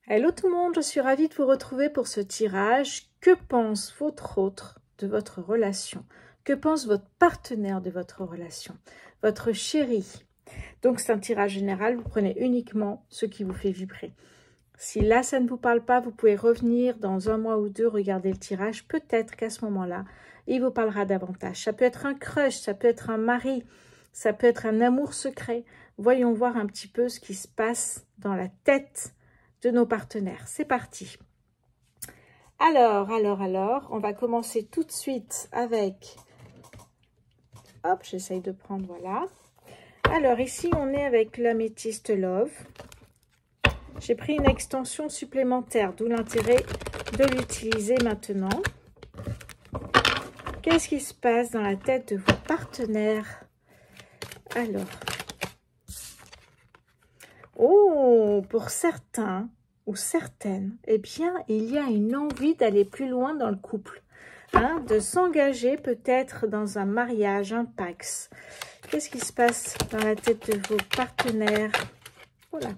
Hello tout le monde, je suis ravie de vous retrouver pour ce tirage. Que pense votre autre de votre relation? Que pense votre partenaire de votre relation? Votre chéri? Donc c'est un tirage général, vous prenez uniquement ce qui vous fait vibrer. Si là ça ne vous parle pas, vous pouvez revenir dans un mois ou deux, regarder le tirage. Peut-être qu'à ce moment-là, il vous parlera davantage. Ça peut être un crush, ça peut être un mari, ça peut être un amour secret. Voyons voir un petit peu ce qui se passe dans la tête de nos partenaires. C'est parti. Alors, on va commencer tout de suite avec... Hop, j'essaye de prendre, voilà. Alors, ici, on est avec l'améthyste Love. J'ai pris une extension supplémentaire, d'où l'intérêt de l'utiliser maintenant. Qu'est-ce qui se passe dans la tête de vos partenaires? Alors... Oh, pour certains ou certaines, eh bien, il y a une envie d'aller plus loin dans le couple, hein, de s'engager peut-être dans un mariage, un Pax. Qu'est-ce qui se passe dans la tête de vos partenaires? Voilà.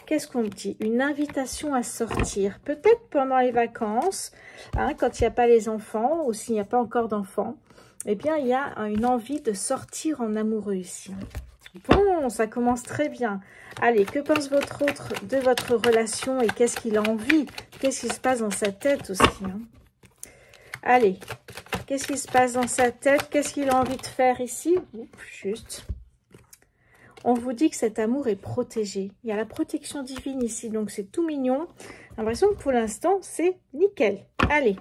Qu'est-ce qu'on me dit? Une invitation à sortir, peut-être pendant les vacances, hein, quand il n'y a pas les enfants ou s'il n'y a pas encore d'enfants. Eh bien, il y a une envie de sortir en amoureux ici. Bon, ça commence très bien. Allez, que pense votre autre de votre relation et qu'est-ce qu'il a envie? Qu'est-ce qui se passe dans sa tête aussi, hein? Allez, qu'est-ce qui se passe dans sa tête? Qu'est-ce qu'il a envie de faire ici? Oups, juste. On vous dit que cet amour est protégé. Il y a la protection divine ici, donc c'est tout mignon. J'ai l'impression que pour l'instant, c'est nickel. Allez.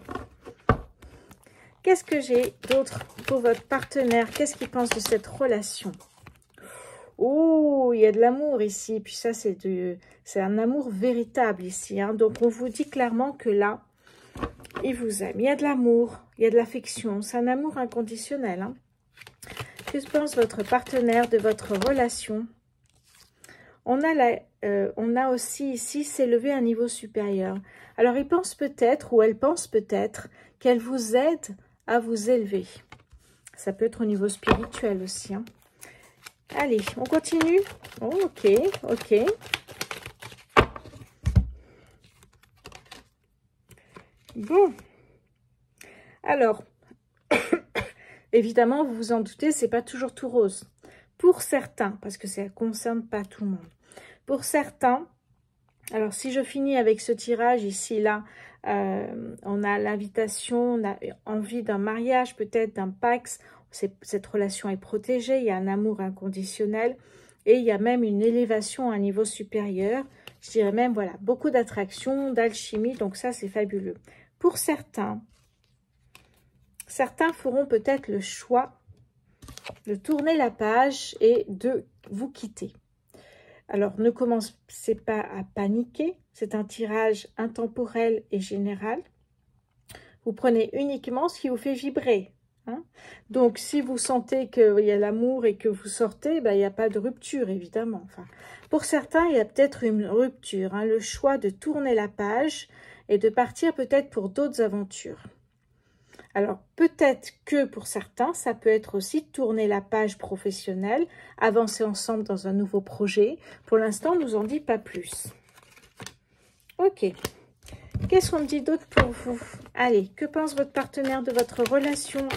Qu'est-ce que j'ai d'autre pour votre partenaire? Qu'est-ce qu'il pense de cette relation? Oh, il y a de l'amour ici. Puis ça, c'est un amour véritable ici, hein. Donc, on vous dit clairement que là, il vous aime. Il y a de l'amour, il y a de l'affection. C'est un amour inconditionnel, hein. Que pense votre partenaire de votre relation? On a aussi ici s'élever à un niveau supérieur. Alors, il pense peut-être, ou elle pense peut-être, qu'elle vous aide à vous élever. Ça peut être au niveau spirituel aussi, hein. Allez, on continue. Oh, ok, ok. Bon. Alors, évidemment, vous vous en doutez, c'est pas toujours tout rose. Pour certains, parce que ça ne concerne pas tout le monde. Pour certains, alors si je finis avec ce tirage ici, là, on a l'invitation, on a envie d'un mariage, peut-être d'un Pax. Cette relation est protégée, il y a un amour inconditionnel et il y a même une élévation à un niveau supérieur. Je dirais même, voilà, beaucoup d'attraction, d'alchimie, donc ça, c'est fabuleux. Pour certains, certains feront peut-être le choix de tourner la page et de vous quitter. Alors, ne commencez pas à paniquer, c'est un tirage intemporel et général. Vous prenez uniquement ce qui vous fait vibrer. Hein? Donc, si vous sentez qu'il y a l'amour et que vous sortez, ben, il n'y a pas de rupture, évidemment. Enfin, pour certains, il y a peut-être une rupture, hein, le choix de tourner la page et de partir peut-être pour d'autres aventures. Alors, peut-être que pour certains, ça peut être aussi tourner la page professionnelle, avancer ensemble dans un nouveau projet. Pour l'instant, on ne nous en dit pas plus. Ok. Qu'est-ce qu'on me dit d'autre pour vous? Allez, que pense votre partenaire de votre relation,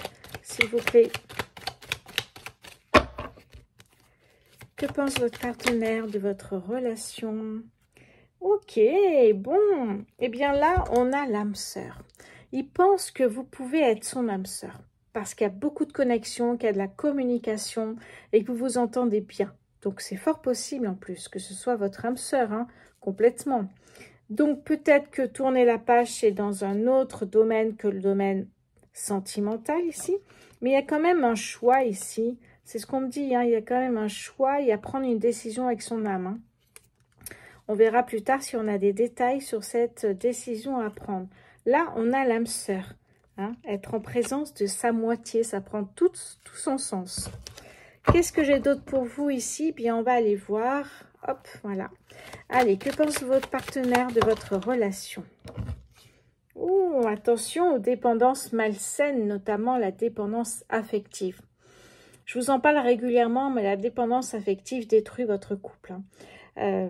s'il vous plaît? Que pense votre partenaire de votre relation? Ok, bon. Eh bien là, on a l'âme sœur. Il pense que vous pouvez être son âme sœur parce qu'il y a beaucoup de connexions, qu'il y a de la communication et que vous vous entendez bien. Donc, c'est fort possible en plus que ce soit votre âme sœur, hein, complètement. Donc, peut-être que tourner la page, c'est dans un autre domaine que le domaine sentimental ici. Mais il y a quand même un choix ici. C'est ce qu'on me dit, hein, il y a quand même un choix et à prendre une décision avec son âme. Hein. On verra plus tard si on a des détails sur cette décision à prendre. Là, on a l'âme sœur. Hein, être en présence de sa moitié, ça prend tout son sens. Qu'est-ce que j'ai d'autre pour vous ici? Bien, on va aller voir. Hop, voilà. Allez, que pense votre partenaire de votre relation? Oh, attention aux dépendances malsaines, notamment la dépendance affective. Je vous en parle régulièrement, mais la dépendance affective détruit votre couple. Hein.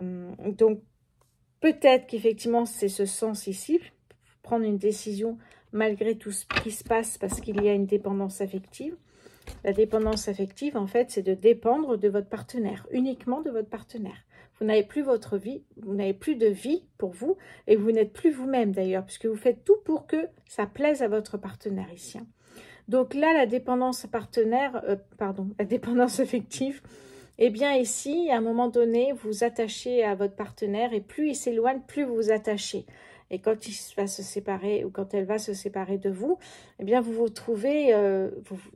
Donc, Peut-être qu'effectivement, c'est ce sens ici, prendre une décision malgré tout ce qui se passe parce qu'il y a une dépendance affective. La dépendance affective, en fait, c'est de dépendre de votre partenaire, uniquement de votre partenaire. Vous n'avez plus votre vie, vous n'avez plus de vie pour vous et vous n'êtes plus vous-même d'ailleurs, puisque vous faites tout pour que ça plaise à votre partenaire ici. Donc là, la dépendance partenaire, la dépendance affective, eh bien ici, à un moment donné, vous vous attachez à votre partenaire et plus il s'éloigne, plus vous vous attachez. Et quand il va se séparer ou quand elle va se séparer de vous, eh bien vous vous trouvez,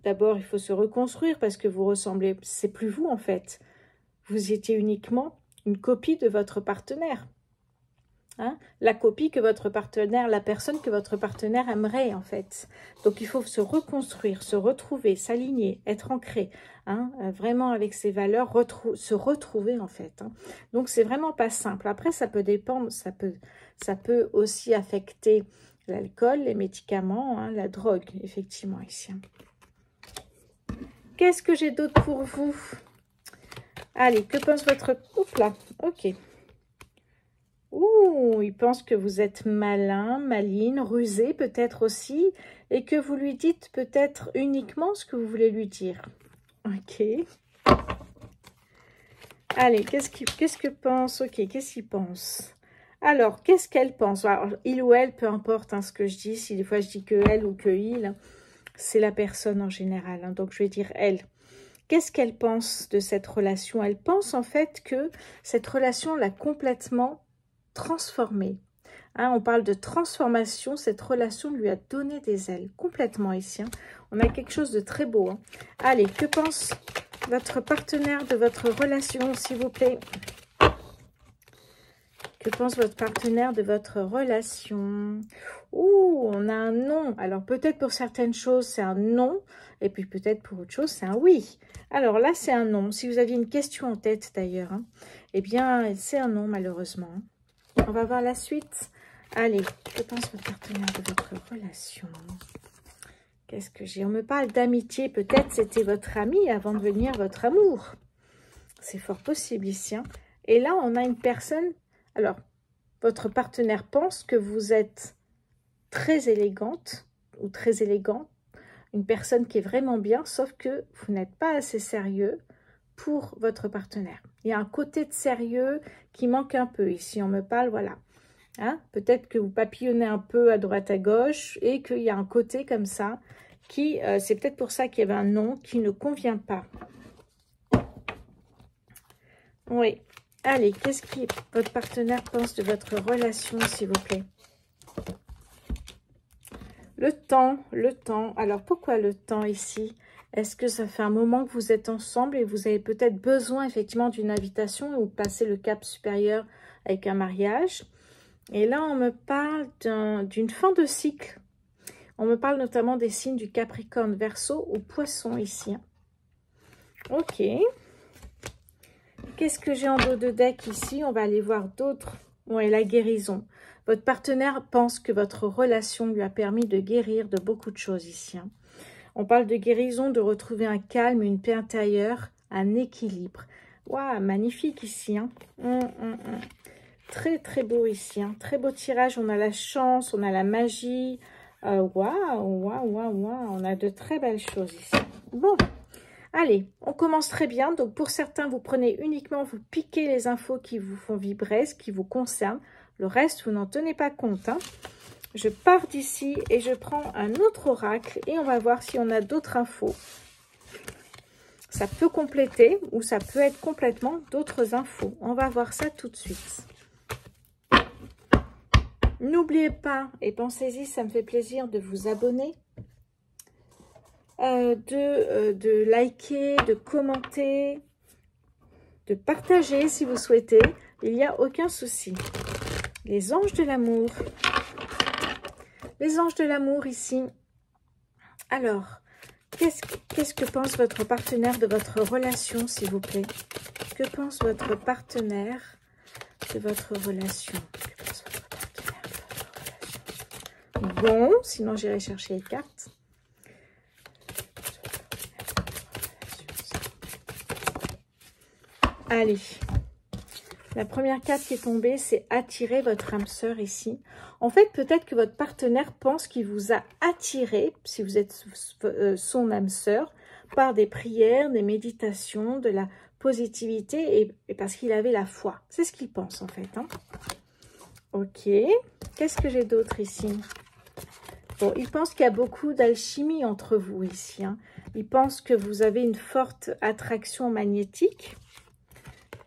d'abord il faut se reconstruire parce que vous ressemblez, c'est plus vous en fait. Vous étiez uniquement une copie de votre partenaire. Hein, la copie que votre partenaire, la personne que votre partenaire aimerait en fait. Donc il faut se reconstruire, se retrouver, s'aligner, être ancré, hein, vraiment avec ses valeurs, se retrouver en fait. Hein. Donc c'est vraiment pas simple. Après ça peut dépendre, ça peut aussi affecter l'alcool, les médicaments, hein, la drogue, effectivement ici. Qu'est-ce que j'ai d'autre pour vous? Allez, que pense votre... Oups là, ok. Ouh, il pense que vous êtes malin, maline, rusé peut-être aussi, et que vous lui dites peut-être uniquement ce que vous voulez lui dire. Ok. Allez, qu'est-ce que pense? Ok, qu'est-ce qu'il pense? Alors, qu'est-ce qu'elle pense? Alors, il ou elle, peu importe hein, ce que je dis, si des fois je dis que elle ou que il, c'est la personne en général, hein, donc je vais dire elle. Qu'est-ce qu'elle pense de cette relation? Elle pense en fait que cette relation l'a complètement transformée. Hein, on parle de transformation, cette relation lui a donné des ailes, complètement ici. Hein. On a quelque chose de très beau. Hein. Allez, que pense votre partenaire de votre relation, s'il vous plaît? Que pense votre partenaire de votre relation? Ouh, on a un non. Alors, peut-être pour certaines choses, c'est un non. Et puis, peut-être pour autre chose, c'est un oui. Alors là, c'est un non. Si vous aviez une question en tête, d'ailleurs, hein, eh bien, c'est un non, malheureusement. On va voir la suite. Allez, que pense votre partenaire de votre relation? Qu'est-ce que j'ai? On me parle d'amitié. Peut-être c'était votre ami avant de devenir votre amour. C'est fort possible ici. Hein. Et là, on a une personne... Alors, votre partenaire pense que vous êtes très élégante ou très élégant, une personne qui est vraiment bien, sauf que vous n'êtes pas assez sérieux pour votre partenaire. Il y a un côté de sérieux qui manque un peu. Ici, on me parle, voilà. Hein? Peut-être que vous papillonnez un peu à droite à gauche et qu'il y a un côté comme ça qui, c'est peut-être pour ça qu'il y avait un non qui ne convient pas. Oui. Allez, qu'est-ce que votre partenaire pense de votre relation, s'il vous plaît? Le temps, le temps. Alors, pourquoi le temps ici? Est-ce que ça fait un moment que vous êtes ensemble et vous avez peut-être besoin effectivement d'une invitation ou passer le cap supérieur avec un mariage? Et là, on me parle d'une fin de cycle. On me parle notamment des signes du Capricorne, Verseau ou Poisson ici. Ok. Qu'est-ce que j'ai en dos de deck ici? On va aller voir d'autres. Oui, la guérison. Votre partenaire pense que votre relation lui a permis de guérir de beaucoup de choses ici. Hein. On parle de guérison, de retrouver un calme, une paix intérieure, un équilibre. Waouh, magnifique ici. Hein. Très, très beau ici. Hein. Très beau tirage. On a la chance, on a la magie. Waouh, waouh, waouh, waouh. On a de très belles choses ici. Bon. Allez, on commence très bien. Donc, pour certains, vous prenez uniquement, vous piquez les infos qui vous font vibrer, ce qui vous concerne. Le reste, vous n'en tenez pas compte. Hein. Je pars d'ici et je prends un autre oracle et on va voir si on a d'autres infos. Ça peut compléter ou ça peut être complètement d'autres infos. On va voir ça tout de suite. N'oubliez pas, et pensez-y, ça me fait plaisir de vous abonner. De liker, de commenter, de partager si vous souhaitez. Il n'y a aucun souci. Les anges de l'amour. Les anges de l'amour ici. Alors, qu'est-ce que pense votre partenaire de votre relation, s'il vous plaît? Que pense votre partenaire de votre relation? Que pense votre partenaire de votre relation? Bon, sinon j'irai chercher les cartes. Allez, La première carte qui est tombée, c'est attirer votre âme sœur ici. En fait, peut-être que votre partenaire pense qu'il vous a attiré, si vous êtes son âme sœur, par des prières, des méditations, de la positivité et parce qu'il avait la foi. C'est ce qu'il pense en fait. Hein. Ok. Qu'est-ce que j'ai d'autre ici? Bon, il pense qu'il y a beaucoup d'alchimie entre vous ici. Hein. Il pense que vous avez une forte attraction magnétique.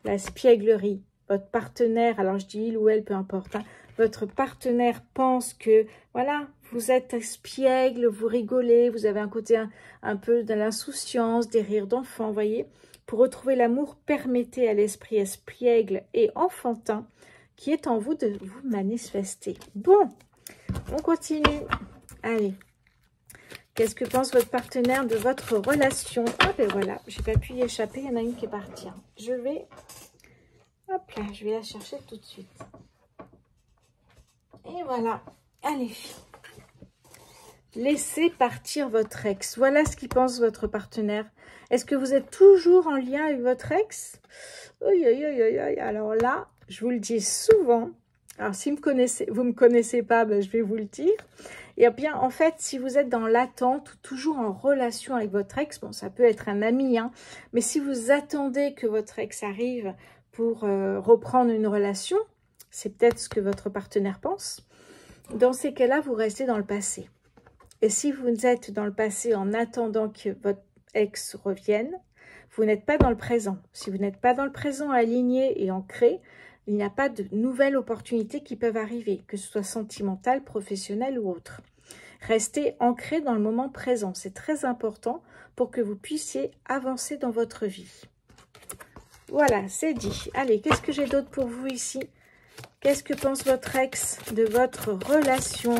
La spièglerie. Votre partenaire, alors je dis il ou elle, peu importe, hein, votre partenaire pense que, voilà, vous êtes espiègle, vous rigolez, vous avez un côté un peu de l'insouciance, des rires d'enfant, voyez. Pour retrouver l'amour, permettez à l'esprit espiègle et enfantin qui est en vous de vous manifester. Bon, on continue. Allez. Qu'est-ce que pense votre partenaire de votre relation? Ah ben voilà, j'ai pas pu y échapper, il y en a une qui est partie. Hein. Je vais... Hop là, je vais la chercher tout de suite. Et voilà. Allez. Laissez partir votre ex. Voilà ce qu'il pense votre partenaire. Est-ce que vous êtes toujours en lien avec votre ex? Oui, oui, oui, oui. Alors là, je vous le dis souvent. Alors, si vous ne me connaissez pas, ben, je vais vous le dire. Et bien, en fait, si vous êtes dans l'attente ou toujours en relation avec votre ex, bon, ça peut être un ami, hein, mais si vous attendez que votre ex arrive pour reprendre une relation, c'est peut-être ce que votre partenaire pense. Dans ces cas-là, vous restez dans le passé. Et si vous êtes dans le passé en attendant que votre ex revienne, vous n'êtes pas dans le présent. Si vous n'êtes pas dans le présent aligné et ancré, il n'y a pas de nouvelles opportunités qui peuvent arriver, que ce soit sentimentale, professionnelle ou autre. Restez ancré dans le moment présent. C'est très important pour que vous puissiez avancer dans votre vie. Voilà, c'est dit. Allez, qu'est-ce que j'ai d'autre pour vous ici? Qu'est-ce que pense votre ex de votre relation?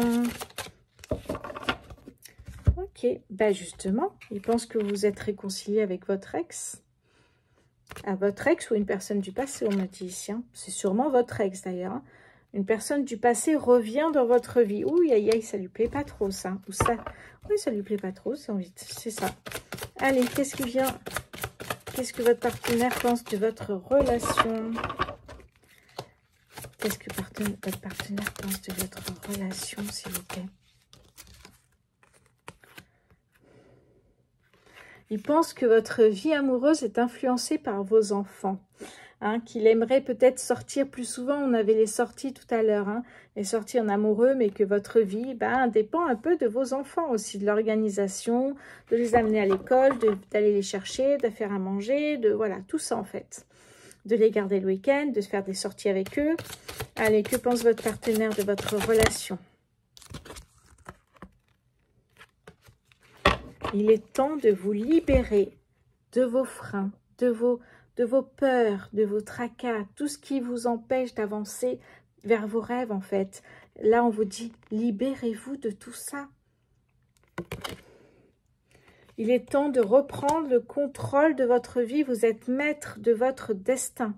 Ok, ben justement, il pense que vous êtes réconcilié avec votre ex. À votre ex ou une personne du passé, on m'a dit ici. Hein. C'est sûrement votre ex d'ailleurs. Hein. Une personne du passé revient dans votre vie. Ouh, aïe, aïe, ça lui plaît pas trop ça. Ou ça, oui, ça lui plaît pas trop, c'est ça. Allez, qu'est-ce qui vient? Qu'est-ce que votre partenaire pense de votre relation? Qu'est-ce que votre partenaire pense de votre relation, s'il vous plaît? Il pense que votre vie amoureuse est influencée par vos enfants. Hein, qu'il aimerait peut-être sortir plus souvent. On avait les sorties tout à l'heure, hein, les sorties en amoureux, mais que votre vie dépend un peu de vos enfants aussi, de l'organisation, de les amener à l'école, d'aller les chercher, de faire à manger, de voilà, tout ça en fait. De les garder le week-end, de faire des sorties avec eux. Allez, que pense votre partenaire de votre relation? Il est temps de vous libérer de vos freins, de vos peurs, de vos tracas, tout ce qui vous empêche d'avancer vers vos rêves en fait. Là, on vous dit, libérez-vous de tout ça. Il est temps de reprendre le contrôle de votre vie. Vous êtes maître de votre destin.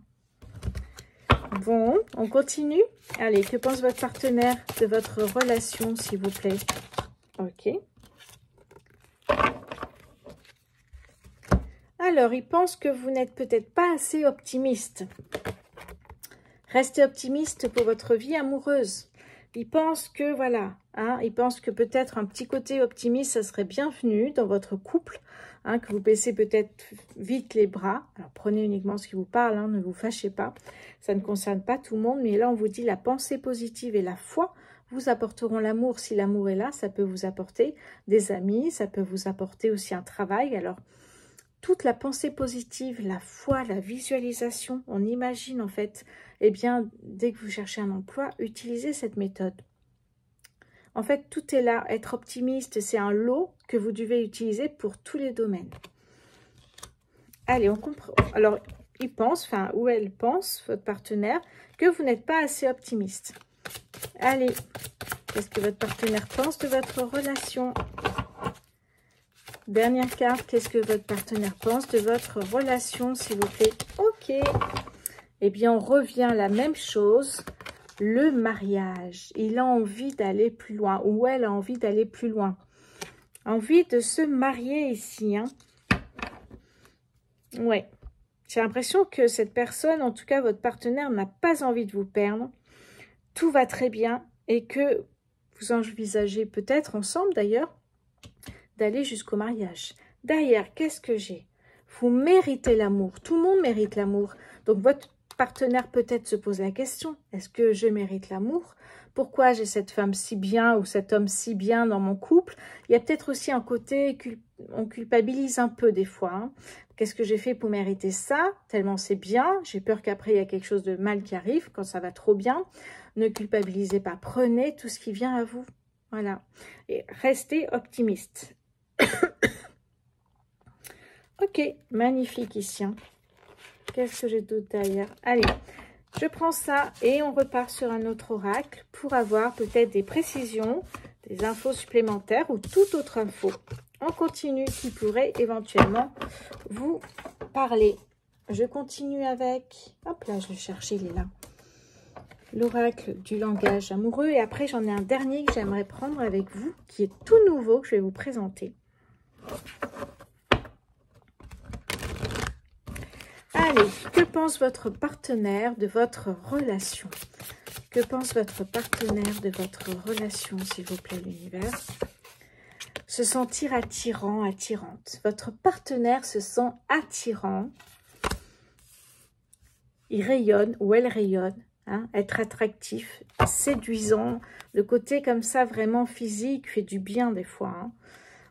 Bon, on continue. Allez, que pense votre partenaire de votre relation, s'il vous plaît? Ok. Alors, il pense que vous n'êtes peut-être pas assez optimiste. Restez optimiste pour votre vie amoureuse. Il pense que, voilà, hein, il pense que peut-être un petit côté optimiste, ça serait bienvenu dans votre couple, hein, que vous baissez peut-être vite les bras. Alors, prenez uniquement ce qui vous parle, hein, ne vous fâchez pas. Ça ne concerne pas tout le monde, mais là, on vous dit la pensée positive et la foi vous apporteront l'amour. Si l'amour est là, ça peut vous apporter des amis, ça peut vous apporter aussi un travail. Alors, toute la pensée positive, la foi, la visualisation, on imagine en fait, eh bien, dès que vous cherchez un emploi, utilisez cette méthode. En fait, tout est là. Être optimiste, c'est un lot que vous devez utiliser pour tous les domaines. Allez, on comprend. Alors, il pense, enfin, ou elle pense, votre partenaire, que vous n'êtes pas assez optimiste. Allez, qu'est-ce que votre partenaire pense de votre relation ? Dernière carte, qu'est-ce que votre partenaire pense de votre relation, s'il vous plaît? Ok. Eh bien, on revient à la même chose. Le mariage. Il a envie d'aller plus loin. Ou elle a envie d'aller plus loin. Envie de se marier ici. Hein. Ouais. J'ai l'impression que cette personne, en tout cas votre partenaire, n'a pas envie de vous perdre. Tout va très bien et que vous envisagez peut-être ensemble d'ailleurs d'aller jusqu'au mariage. Derrière, qu'est-ce que j'ai? Vous méritez l'amour. Tout le monde mérite l'amour. Donc votre partenaire peut-être se pose la question, est-ce que je mérite l'amour? Pourquoi j'ai cette femme si bien ou cet homme si bien dans mon couple? Il y a peut-être aussi un côté, on culpabilise un peu des fois. Hein. Qu'est-ce que j'ai fait pour mériter ça? Tellement c'est bien. J'ai peur qu'après il y a quelque chose de mal qui arrive quand ça va trop bien. Ne culpabilisez pas. Prenez tout ce qui vient à vous. Voilà. Et restez optimiste. Ok, magnifique ici. Hein. Qu'est-ce que j'ai d'autre derrière? Allez, je prends ça et on repart sur un autre oracle pour avoir peut-être des précisions, des infos supplémentaires ou toute autre info. On continue qui pourrait éventuellement vous parler. Je continue avec... Hop là, je vais chercher, il est là. L'oracle du langage amoureux. Et après, j'en ai un dernier que j'aimerais prendre avec vous, qui est tout nouveau, que je vais vous présenter. Allez, que pense votre partenaire de votre relation? Que pense votre partenaire de votre relation, s'il vous plaît, l'univers? Se sentir attirant, attirante. Votre partenaire se sent attirant. Il rayonne ou elle rayonne. Hein, être attractif, séduisant. Le côté comme ça, vraiment physique, fait du bien des fois. Hein.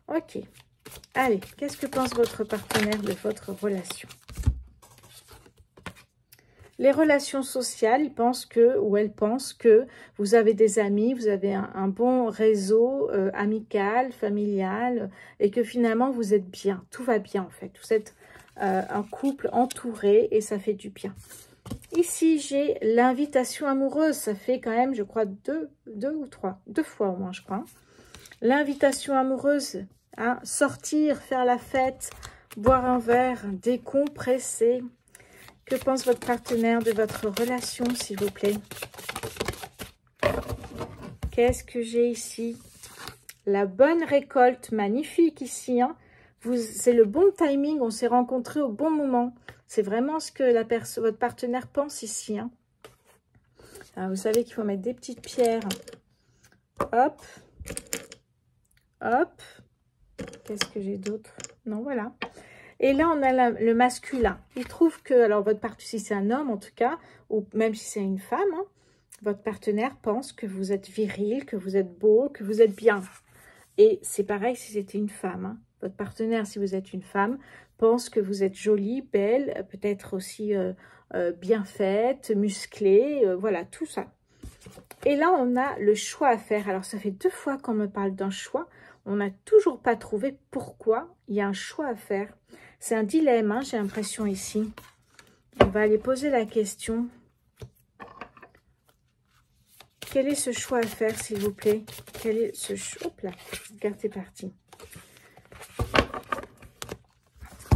Ok. Allez, qu'est-ce que pense votre partenaire de votre relation? Les relations sociales, il pense que, ou elle pense que vous avez des amis, vous avez un bon réseau amical, familial, et que finalement vous êtes bien, tout va bien en fait. Vous êtes un couple entouré et ça fait du bien. Ici, j'ai l'invitation amoureuse, ça fait quand même, je crois, deux fois au moins, je crois. L'invitation amoureuse, hein, sortir, faire la fête, boire un verre, décompresser. Que pense votre partenaire de votre relation, s'il vous plaît? Qu'est-ce que j'ai ici? La bonne récolte, magnifique ici. Hein. C'est le bon timing, on s'est rencontrés au bon moment. C'est vraiment ce que votre partenaire pense ici. Hein. Alors, vous savez qu'il faut mettre des petites pierres. Hop. Hop. Qu'est-ce que j'ai d'autre? Non, voilà. Et là, on a le masculin. Il trouve que, alors votre partenaire, si c'est un homme en tout cas, ou même si c'est une femme, hein, votre partenaire pense que vous êtes viril, que vous être beau, que vous êtes bien. Et c'est pareil si c'était une femme. Hein. Votre partenaire, si vous êtes une femme, pense que vous êtes jolie, belle, peut-être aussi bien faite, musclée, voilà, tout ça. Et là, on a le choix à faire. Alors, ça fait 2 fois qu'on me parle d'un choix. On n'a toujours pas trouvé pourquoi il y a un choix à faire. C'est un dilemme, hein, j'ai l'impression ici. On va aller poser la question. Quel est ce choix à faire, s'il vous plaît? Quel est ce choix? Hop là, carte est partie.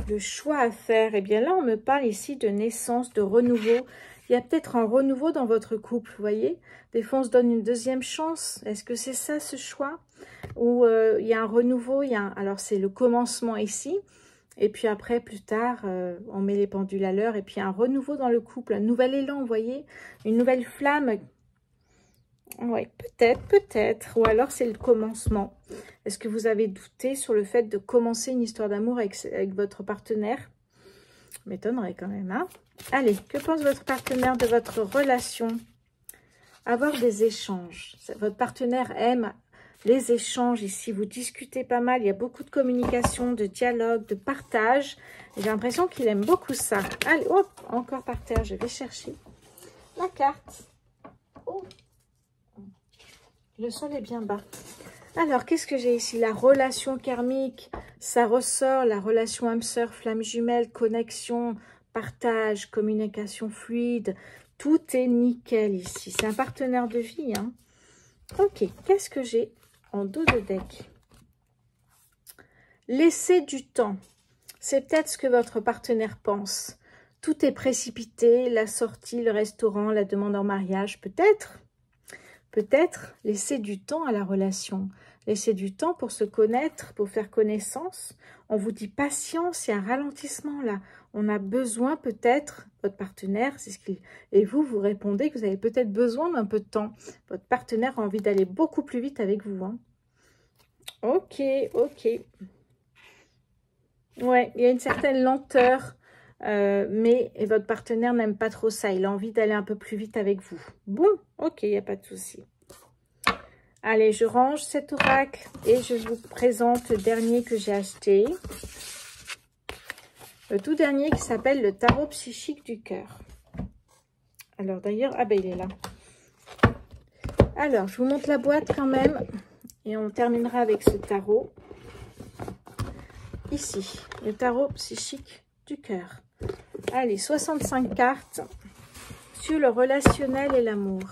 Le choix à faire. Eh bien là, on me parle ici de naissance, de renouveau. Il y a peut-être un renouveau dans votre couple, vous voyez? Des fois, on se donne une deuxième chance. Est-ce que c'est ça, ce choix? Ou il y a un renouveau, alors c'est le commencement ici. Et puis après, plus tard, on met les pendules à l'heure. Et puis un renouveau dans le couple, un nouvel élan, vous voyez? Une nouvelle flamme. Oui, peut-être. Ou alors c'est le commencement. Est-ce que vous avez douté sur le fait de commencer une histoire d'amour avec votre partenaire? M'étonnerait quand même, hein? Allez, que pense votre partenaire de votre relation? Avoir des échanges. Votre partenaire aime les échanges ici. Vous discutez pas mal. Il y a beaucoup de communication, de dialogue, de partage. J'ai l'impression qu'il aime beaucoup ça. Allez, hop, encore par terre. Je vais chercher la carte. Oh. Le sol est bien bas. Alors, qu'est-ce que j'ai ici? La relation karmique. Ça ressort. La relation âme-sœur, flamme jumelle, connexion, partage, communication fluide. Tout est nickel ici. C'est un partenaire de vie. Hein. Ok, qu'est-ce que j'ai en dos de deck? Laissez du temps. C'est peut-être ce que votre partenaire pense. Tout est précipité, la sortie, le restaurant, la demande en mariage, peut-être. Peut-être laissez du temps à la relation. Laissez du temps pour se connaître, pour faire connaissance. On vous dit patience, il y a un ralentissement là. on a besoin peut-être, votre partenaire, c'est ce qu'il... Et vous, vous répondez que vous avez peut-être besoin d'un peu de temps. Votre partenaire a envie d'aller beaucoup plus vite avec vous. Hein. Ok, ok. Ouais, il y a une certaine lenteur, mais votre partenaire n'aime pas trop ça. Il a envie d'aller un peu plus vite avec vous. Bon, ok, il n'y a pas de souci. Allez, je range cet oracle et je vous présente le dernier que j'ai acheté. Le tout dernier qui s'appelle le tarot psychique du cœur. Alors d'ailleurs, ah ben il est là. Alors, je vous montre la boîte quand même. Et on terminera avec ce tarot. Ici, le tarot psychique du cœur. Allez, 65 cartes sur le relationnel et l'amour.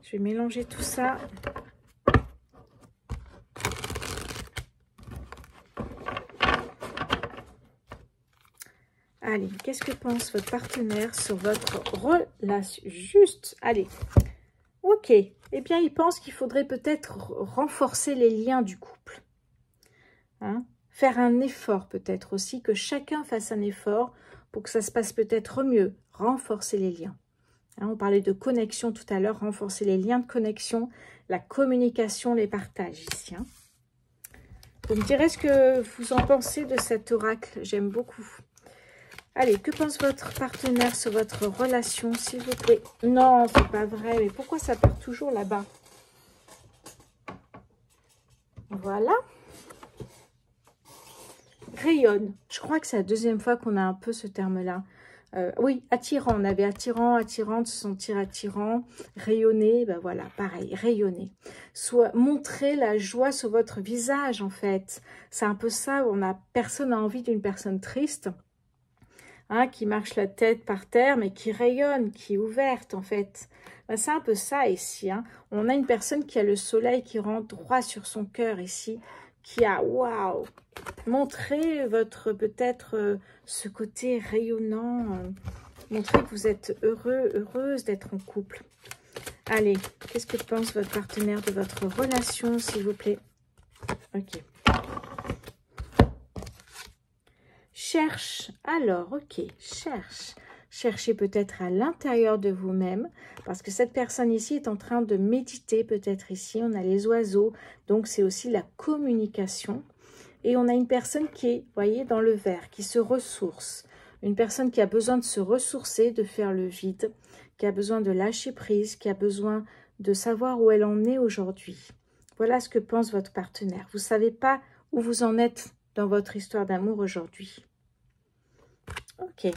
Je vais mélanger tout ça. Allez, qu'est-ce que pense votre partenaire sur votre relation? Juste, allez. Ok, eh bien, il pense qu'il faudrait peut-être renforcer les liens du couple. Hein? Faire un effort peut-être aussi, que chacun fasse un effort pour que ça se passe peut-être mieux. Renforcer les liens. Hein, on parlait de connexion tout à l'heure, renforcer les liens de connexion, la communication, les partages ici. Hein. Vous me direz ce que vous en pensez de cet oracle, j'aime beaucoup. Allez, que pense votre partenaire sur votre relation, s'il vous plaît? Non, c'est pas vrai. Mais pourquoi ça part toujours là-bas? Voilà. Rayonne. Je crois que c'est la deuxième fois qu'on a un peu ce terme-là. Oui, attirant. On avait attirant, attirante, se sentir attirant. Rayonner, ben voilà, pareil, rayonner. Soit montrer la joie sur votre visage, en fait. C'est un peu ça, personne n'a envie d'une personne triste. Hein, qui marche la tête par terre, mais qui rayonne, qui est ouverte, en fait. Ben, c'est un peu ça, ici. Hein. On a une personne qui a le soleil qui rentre droit sur son cœur, ici, qui a, waouh, montré votre, peut-être, ce côté rayonnant, montrer que vous êtes heureux, heureuse d'être en couple. Allez, qu'est-ce que pense votre partenaire de votre relation, s'il vous plaît? Ok. Cherche, alors, ok, cherche. Cherchez peut-être à l'intérieur de vous-même, parce que cette personne ici est en train de méditer, peut-être ici, on a les oiseaux, donc c'est aussi la communication. Et on a une personne qui est, vous voyez, dans le vert, qui se ressource. Une personne qui a besoin de se ressourcer, de faire le vide, qui a besoin de lâcher prise, qui a besoin de savoir où elle en est aujourd'hui. Voilà ce que pense votre partenaire. Vous ne savez pas où vous en êtes dans votre histoire d'amour aujourd'hui. Ok.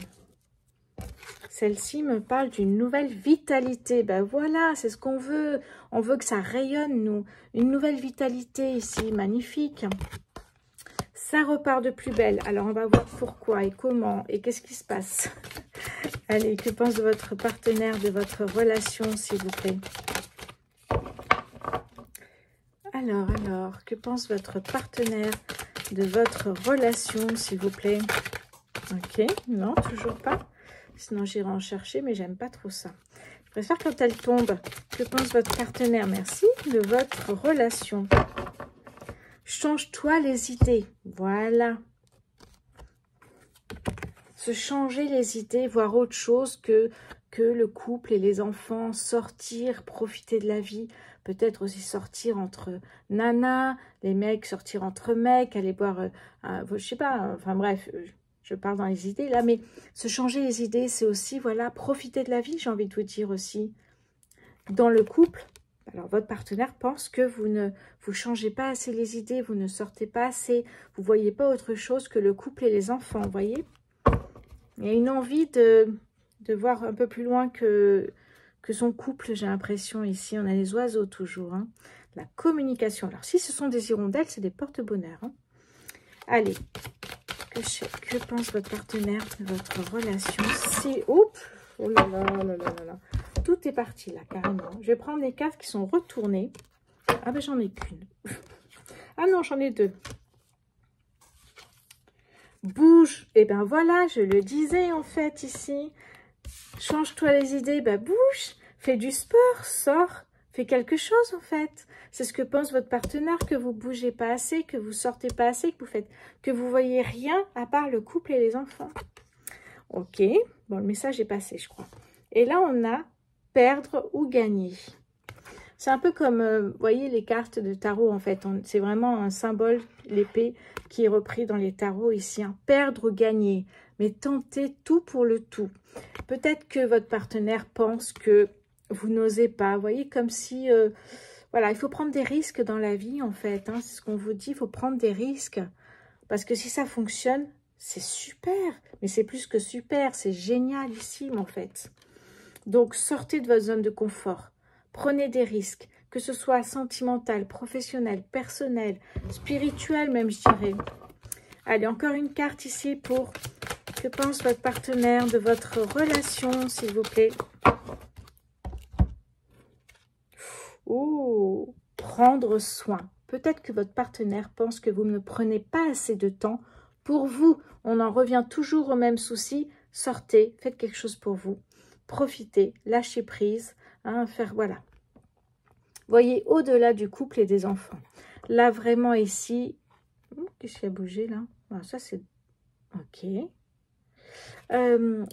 Celle-ci me parle d'une nouvelle vitalité. Ben voilà, c'est ce qu'on veut. On veut que ça rayonne, nous. Une nouvelle vitalité ici, magnifique. Ça repart de plus belle. Alors, on va voir pourquoi et comment et qu'est-ce qui se passe. Allez, que pense votre partenaire de votre relation, s'il vous plaît? Alors, que pense votre partenaire de votre relation, s'il vous plaît? Ok, non, toujours pas. Sinon, j'irai en chercher, mais j'aime pas trop ça. Je préfère quand elle tombe. Que pense votre partenaire? Merci. De votre relation. Change-toi les idées. Voilà. Se changer les idées, voir autre chose que le couple et les enfants. Sortir, profiter de la vie. Peut-être aussi sortir entre nanas, les mecs, sortir entre mecs, aller boire, je sais pas, enfin bref, je parle dans les idées là, mais se changer les idées, c'est aussi, voilà, profiter de la vie, j'ai envie de vous dire aussi. Dans le couple, alors votre partenaire pense que vous ne vous changez pas assez les idées, vous ne sortez pas assez, vous voyez pas autre chose que le couple et les enfants, vous voyez. Il y a une envie de voir un peu plus loin que son couple, j'ai l'impression, ici. On a les oiseaux toujours. Hein. La communication. Alors, si ce sont des hirondelles, c'est des porte-bonheur. Hein. Allez, que pense votre partenaire de votre relation? C'est... Oups, oh là là, oh là là là là. Tout est parti, là, carrément. Je vais prendre les cartes qui sont retournées. Ah ben, j'en ai qu'une. Ah non, j'en ai deux. Bouge. Et ben voilà, je le disais, en fait, ici. Change-toi les idées, bah bouge, fais du sport, sors, fais quelque chose en fait. C'est ce que pense votre partenaire, que vous bougez pas assez, que vous sortez pas assez, que vous voyez rien à part le couple et les enfants. Ok, bon, le message est passé, je crois. Et là, on a perdre ou gagner. C'est un peu comme, vous voyez, les cartes de tarot, en fait. C'est vraiment un symbole, l'épée, qui est repris dans les tarots ici. Hein. Perdre ou gagner, mais tentez tout pour le tout. Peut-être que votre partenaire pense que vous n'osez pas. Vous voyez, comme si... voilà, il faut prendre des risques dans la vie, en fait. Hein. C'est ce qu'on vous dit, il faut prendre des risques. Parce que si ça fonctionne, c'est super. Mais c'est plus que super, c'est génialissime, en fait. Donc, sortez de votre zone de confort. Prenez des risques, que ce soit sentimental, professionnel, personnel, spirituel même, je dirais. Allez, encore une carte ici pour que pense votre partenaire de votre relation, s'il vous plaît. Oh, prendre soin. Peut-être que votre partenaire pense que vous ne prenez pas assez de temps pour vous. On en revient toujours au même souci. Sortez, faites quelque chose pour vous. Profitez, lâchez prise. Hein, voilà. Voyez au-delà du couple et des enfants. Là, vraiment ici... Qu'est-ce qui a bougé là? Ah, ça, c'est... Ok.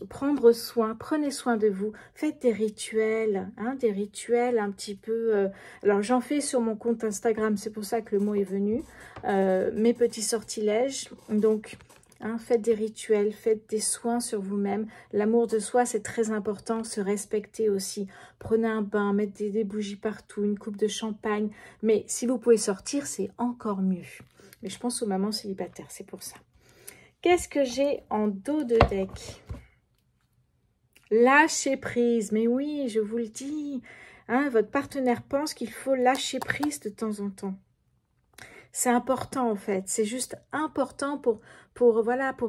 Prendre soin, prenez soin de vous, faites des rituels un petit peu, alors j'en fais sur mon compte Instagram, c'est pour ça que le mot est venu, mes petits sortilèges, donc faites des rituels, faites des soins sur vous-même, l'amour de soi c'est très important, se respecter aussi, prenez un bain, mettez des bougies partout, une coupe de champagne, mais si vous pouvez sortir c'est encore mieux, mais je pense aux mamans célibataires, c'est pour ça. Qu'est-ce que j'ai en dos de deck? Lâcher prise. Mais oui, je vous le dis. Hein, votre partenaire pense qu'il faut lâcher prise de temps en temps. C'est important en fait. C'est juste important pour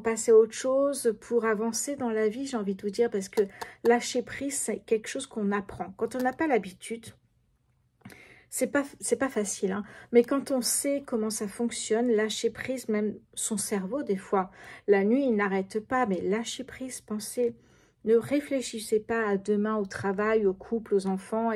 passer à autre chose, pour avancer dans la vie, j'ai envie de vous dire. Parce que lâcher prise, c'est quelque chose qu'on apprend. Quand on n'a pas l'habitude, c'est pas facile, hein. Mais quand on sait comment ça fonctionne, lâcher prise, même son cerveau, des fois, la nuit, il n'arrête pas, mais lâcher prise, pensez, ne réfléchissez pas à demain, au travail, au couple, aux enfants,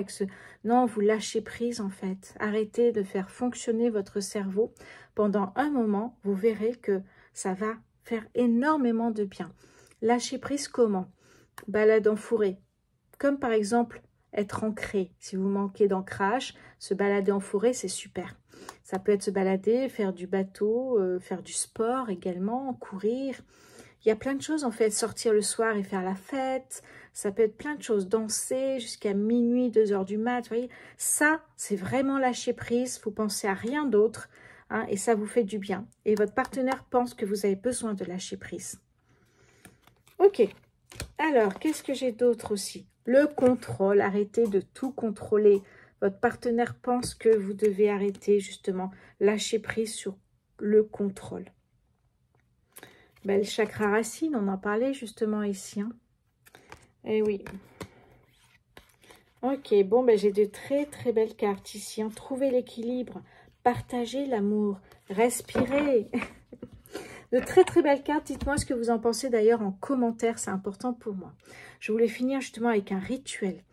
non, vous lâchez prise, en fait. Arrêtez de faire fonctionner votre cerveau. Pendant un moment, vous verrez que ça va faire énormément de bien. Lâcher prise comment? Balade en forêt, comme par exemple... être ancré. Si vous manquez d'ancrage, se balader en forêt, c'est super. Ça peut être se balader, faire du bateau, faire du sport également, courir. Il y a plein de choses en fait. Sortir le soir et faire la fête. Ça peut être plein de choses. Danser jusqu'à minuit, 2 heures du mat. Vous voyez, ça, c'est vraiment lâcher prise. Vous pensez à rien d'autre et ça vous fait du bien. Et votre partenaire pense que vous avez besoin de lâcher prise. Ok. Alors, qu'est-ce que j'ai d'autre aussi? Le contrôle, arrêtez de tout contrôler. Votre partenaire pense que vous devez arrêter justement, lâcher prise sur le contrôle. Ben, le chakra racine, on en parlait justement ici. Hein. Eh oui. Ok, bon, ben, j'ai de très très belles cartes ici. Hein. Trouvez l'équilibre, partagez l'amour, respirez. De très très belles cartes, dites-moi ce que vous en pensez d'ailleurs en commentaire, c'est important pour moi. Je voulais finir justement avec un rituel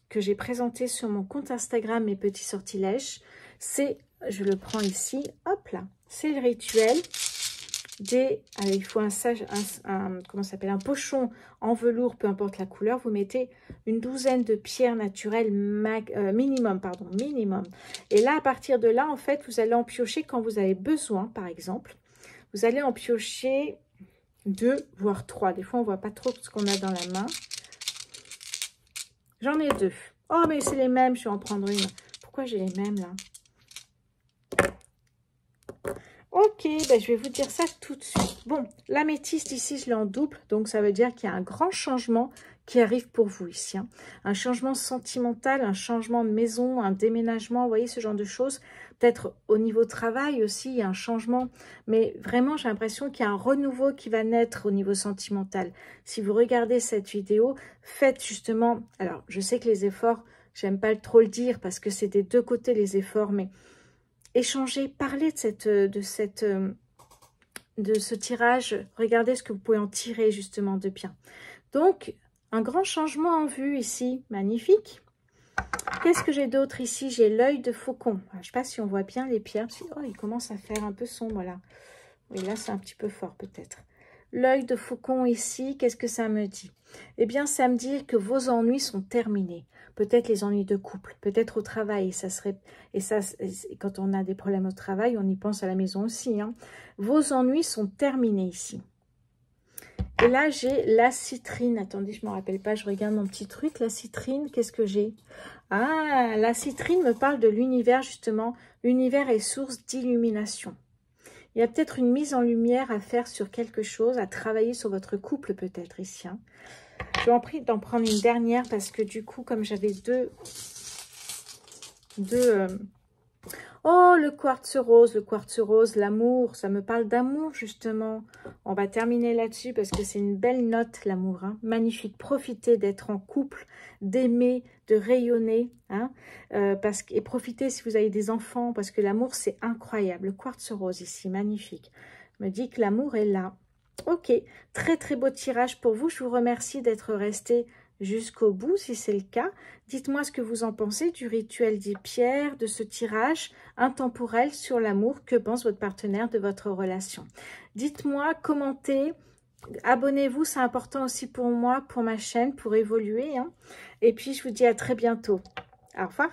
que j'ai présenté sur mon compte Instagram, mes petits sortilèges. C'est, je le prends ici, hop là, c'est le rituel des... Allez, il faut comment ça s'appelle, un pochon en velours, peu importe la couleur, vous mettez une douzaine de pierres naturelles minimum. Et là, à partir de là, en fait, vous allez en piocher quand vous avez besoin, par exemple. Vous allez en piocher 2, voire 3. Des fois, on ne voit pas trop ce qu'on a dans la main. J'en ai 2. Oh, mais c'est les mêmes. Je vais en prendre une. Pourquoi j'ai les mêmes, là? Ok, ben, je vais vous dire ça tout de suite. Bon, l'améthyste, ici, je l'ai en double. Donc, ça veut dire qu'il y a un grand changement qui arrive pour vous ici. Hein. Un changement sentimental, un changement de maison, un déménagement. Vous voyez, ce genre de choses. Peut-être au niveau travail aussi, il y a un changement. Mais vraiment, j'ai l'impression qu'il y a un renouveau qui va naître au niveau sentimental. Si vous regardez cette vidéo, faites justement... Alors, je sais que les efforts, j'aime pas trop le dire parce que c'est des deux côtés les efforts, mais échangez, parlez de ce tirage. Regardez ce que vous pouvez en tirer justement de bien. Donc, un grand changement en vue ici. Magnifique. Qu'est-ce que j'ai d'autre ici? J'ai l'œil de faucon. Je ne sais pas si on voit bien les pierres. Oh, il commence à faire un peu sombre là. Oui, là, c'est un petit peu fort peut-être. l'œil de faucon ici, qu'est-ce que ça me dit? Eh bien, ça me dit que vos ennuis sont terminés. Peut-être les ennuis de couple, peut-être au travail. Quand on a des problèmes au travail, on y pense à la maison aussi. Hein. Vos ennuis sont terminés ici. Et là, j'ai la citrine. Attendez, je ne me rappelle pas, je regarde mon petit truc. La citrine, qu'est-ce que j'ai? Ah, la citrine me parle de l'univers, justement. L'univers est source d'illumination. Il y a peut-être une mise en lumière à faire sur quelque chose, à travailler sur votre couple peut-être ici. Hein. Je vais en prie d'en prendre une dernière parce que du coup, comme j'avais deux Oh, le quartz rose, l'amour, ça me parle d'amour justement. On va terminer là-dessus parce que c'est une belle note, l'amour. Hein. Magnifique, profitez d'être en couple, d'aimer, de rayonner. Hein, et profitez si vous avez des enfants parce que l'amour, c'est incroyable. Le quartz rose ici, magnifique. Me dit que l'amour est là. Ok, très très beau tirage pour vous. Je vous remercie d'être resté jusqu'au bout, si c'est le cas. Dites-moi ce que vous en pensez du rituel des pierres, de ce tirage intemporel sur l'amour. Que pense votre partenaire de votre relation? Dites-moi, commentez, abonnez-vous, c'est important aussi pour moi, pour ma chaîne, pour évoluer. Hein. Et puis, je vous dis à très bientôt. Au revoir.